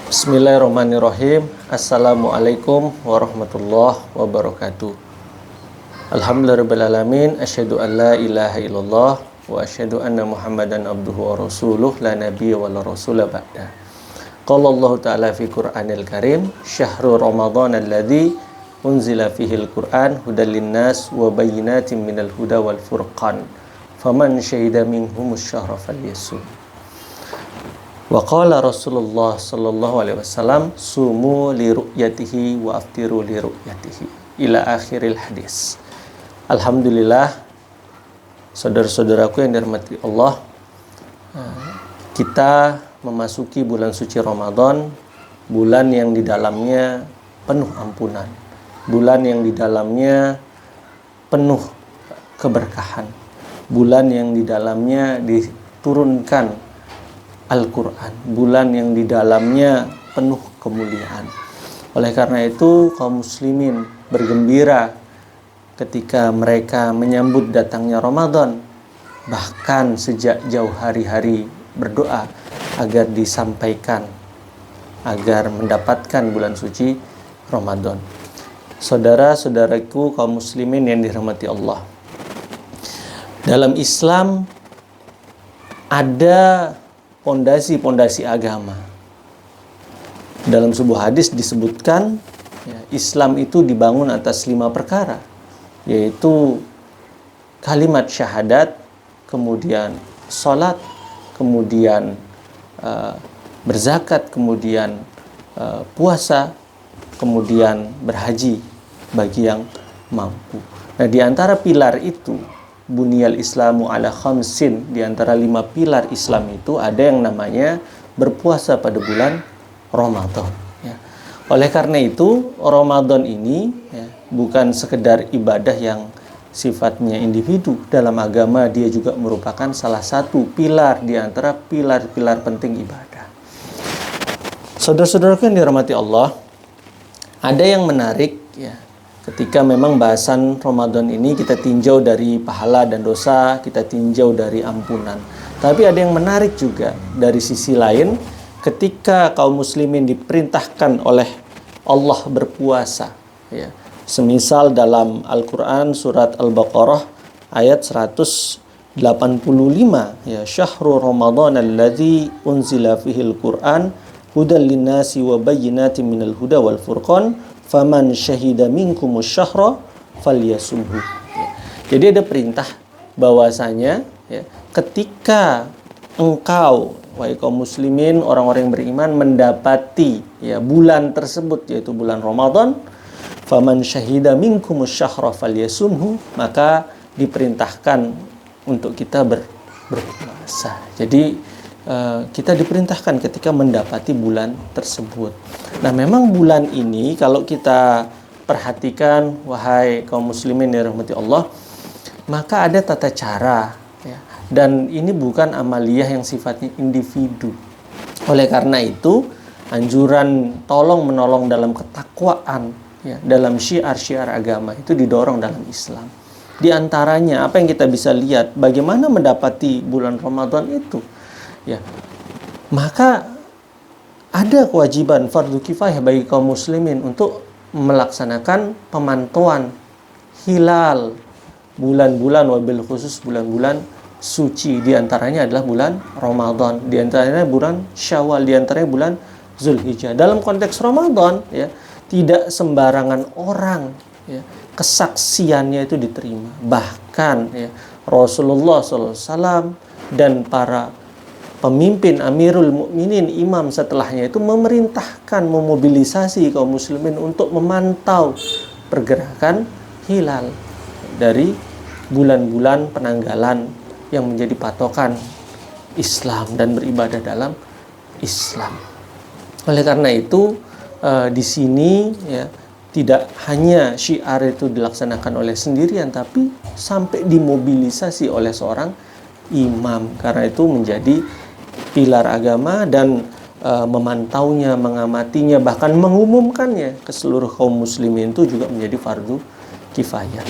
Bismillahirrahmanirrahim. Assalamualaikum warahmatullahi wabarakatuh. Alhamdulillahirrahmanirrahim. Asyhadu an la ilaha illallah wa asyhadu anna muhammadan abduhu wa rasuluh la nabiyya wa la rasula ba'da. Qala Allah ta'ala fi Qur'anil Karim, syahrul Ramadan alladzi unzila fihil Qur'an hudal linnas wa bayyinatin minal huda wal furqan. Faman syahida minhumus syahra falyasum. Wa qala Rasulullah sallallahu alaihi wasallam, sumu li ru'yatihi wa aftiru li ru'yatihi, ila akhiril hadis. Alhamdulillah, saudara-saudaraku yang dirahmati Allah, kita memasuki bulan suci Ramadan, bulan yang di dalamnya penuh ampunan, bulan yang di dalamnya penuh keberkahan, bulan yang di dalamnya diturunkan Al-Quran, bulan yang di dalamnya penuh kemuliaan. Oleh karena itu, kaum muslimin bergembira ketika mereka menyambut datangnya Ramadan, bahkan sejak jauh hari-hari berdoa agar disampaikan, agar mendapatkan bulan suci Ramadan. Saudara-saudaraku kaum muslimin yang dirahmati Allah, dalam Islam ada pondasi-pondasi agama. Dalam sebuah hadis disebutkan, Islam itu dibangun atas 5 perkara, yaitu kalimat syahadat, kemudian sholat, kemudian berzakat, kemudian puasa, kemudian berhaji bagi yang mampu. Nah, di antara pilar itu, Bunyal Islamu ala khamsin, di antara 5 pilar Islam itu ada yang namanya berpuasa pada bulan Ramadan. Ya. Oleh karena itu, Ramadan ini bukan sekedar ibadah yang sifatnya individu. Dalam agama dia juga merupakan salah satu pilar di antara pilar-pilar penting ibadah. Saudara-saudaraku yang dirahmati Allah, ada yang menarik ya. Ketika memang bahasan Ramadan ini kita tinjau dari pahala dan dosa, kita tinjau dari ampunan. Tapi ada yang menarik juga dari sisi lain, ketika kaum muslimin diperintahkan oleh Allah berpuasa. Ya. Semisal dalam Al-Quran surat Al-Baqarah ayat 185. Ya, syahrul Ramadan alladzi unzila fihil Qur'an hudal linnasi wa bayyinatin minal huda wal furqan. Faman syahida minkumus syahra falyasumhu. Jadi ada perintah bahwasanya ketika engkau wahai kaum muslimin, orang-orang yang beriman mendapati bulan tersebut, yaitu bulan Ramadan, faman syahida minkumus syahra falyasumhu, maka diperintahkan untuk kita berpuasa. Jadi kita diperintahkan ketika mendapati bulan tersebut. Nah, memang bulan ini kalau kita perhatikan, wahai kaum muslimin yang dirahmati Allah, maka ada tata cara ya. Dan ini bukan amaliyah yang sifatnya individu. Oleh karena itu, anjuran tolong menolong dalam ketakwaan ya, dalam syiar-syiar agama itu didorong dalam Islam. Di antaranya apa yang kita bisa lihat, bagaimana mendapati bulan Ramadan itu. Ya, maka ada kewajiban fardu kifayah bagi kaum muslimin untuk melaksanakan pemantauan hilal bulan-bulan, wabil khusus bulan-bulan suci. Di antaranya adalah bulan Ramadan, di antaranya bulan Syawal, di antaranya bulan Zulhijjah. Dalam konteks Ramadan, ya, tidak sembarangan orang ya, kesaksiannya itu diterima. Bahkan ya, Rasulullah SAW dan para pemimpin Amirul Mukminin, imam setelahnya itu memerintahkan, memobilisasi kaum muslimin untuk memantau pergerakan hilal dari bulan-bulan penanggalan yang menjadi patokan Islam dan beribadah dalam Islam. Oleh karena itu, di sini ya, tidak hanya syiar itu dilaksanakan oleh sendirian, tapi sampai dimobilisasi oleh seorang imam. Karena itu menjadi pilar agama dan memantaunya, mengamatinya, bahkan mengumumkannya ke seluruh kaum muslimin itu juga menjadi fardu kifayah.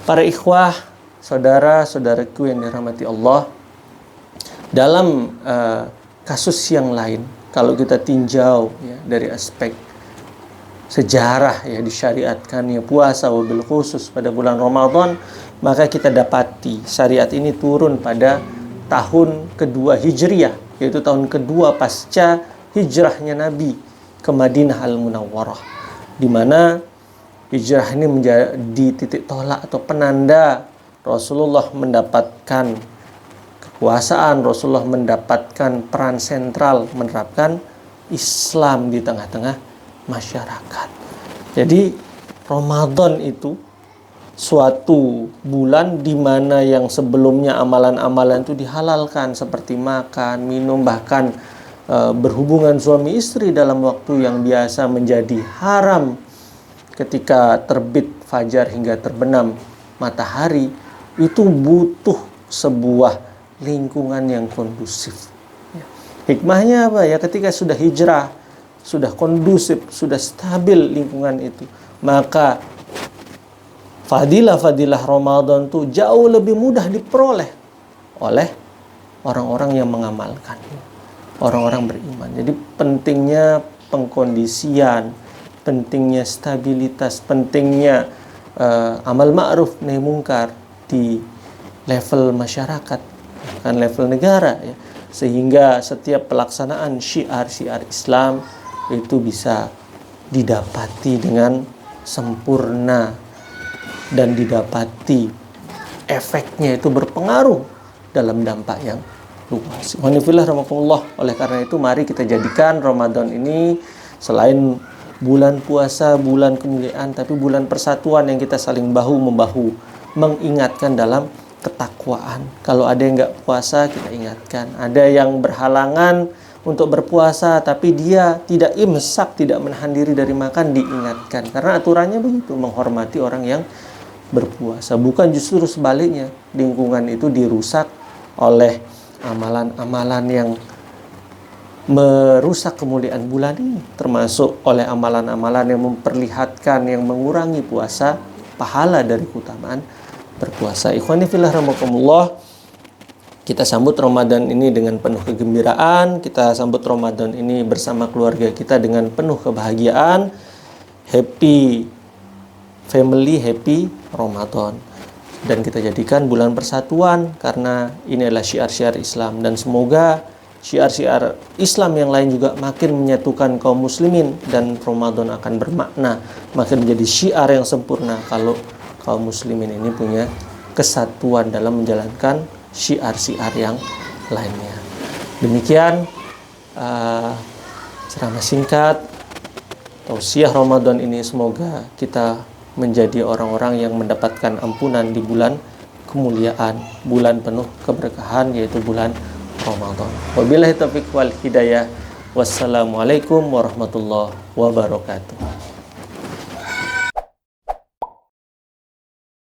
Para ikhwah, saudara-saudaraku yang dirahmati Allah, dalam kasus yang lain, kalau kita tinjau ya, dari aspek sejarah ya disyariatkannya puasa wabil khusus pada bulan Ramadan, maka kita dapati syariat ini turun pada tahun kedua Hijriyah, yaitu tahun kedua pasca hijrahnya Nabi ke Madinah Al-Munawwarah, di mana hijrah ini menjadi titik tolak atau penanda Rasulullah mendapatkan kekuasaan, Rasulullah mendapatkan peran sentral menerapkan Islam di tengah-tengah masyarakat. Jadi Ramadan itu suatu bulan di mana yang sebelumnya amalan-amalan itu dihalalkan seperti makan, minum, bahkan berhubungan suami istri dalam waktu yang biasa menjadi haram ketika terbit fajar hingga terbenam matahari. Itu butuh sebuah lingkungan yang kondusif. Hikmahnya apa ya? Ketika sudah hijrah, sudah kondusif, sudah stabil lingkungan itu, maka fadilah-fadilah Ramadan itu jauh lebih mudah diperoleh oleh orang-orang yang mengamalkan, orang-orang beriman. Jadi pentingnya pengkondisian, pentingnya stabilitas, pentingnya amal ma'ruf nahi mungkar di level masyarakat, kan level negara ya. Sehingga setiap pelaksanaan syiar-syiar Islam itu bisa didapati dengan sempurna dan didapati efeknya itu berpengaruh dalam dampak yang luas. Oleh karena itu mari kita jadikan Ramadan ini selain bulan puasa, bulan kemuliaan, tapi bulan persatuan yang kita saling bahu-membahu, mengingatkan dalam ketakwaan. Kalau ada yang nggak puasa, kita ingatkan. Ada yang berhalangan untuk berpuasa tapi dia tidak imsak, tidak menahan diri dari makan, diingatkan. Karena aturannya begitu, menghormati orang yang berpuasa. Bukan justru sebaliknya, lingkungan itu dirusak oleh amalan-amalan yang merusak kemuliaan bulan ini, termasuk oleh amalan-amalan yang memperlihatkan, yang mengurangi puasa, pahala dari keutamaan berpuasa. Ikhwani fillah rahimakumullah, kita sambut Ramadan ini dengan penuh kegembiraan. Kita sambut Ramadan ini bersama keluarga kita dengan penuh kebahagiaan. Happy family, happy Ramadan. Dan kita jadikan bulan persatuan karena ini adalah syiar-syiar Islam. Dan semoga syiar-syiar Islam yang lain juga makin menyatukan kaum muslimin. Dan Ramadan akan bermakna, makin menjadi syiar yang sempurna kalau kaum muslimin ini punya kesatuan dalam menjalankan syiar-syiar yang lainnya. Demikian ceramah singkat tausiah Ramadan ini. Semoga kita menjadi orang-orang yang mendapatkan ampunan di bulan kemuliaan, bulan penuh keberkahan, yaitu bulan Ramadan. Wabillahi taufiq wal hidayah. Wassalamualaikum warahmatullahi wabarakatuh.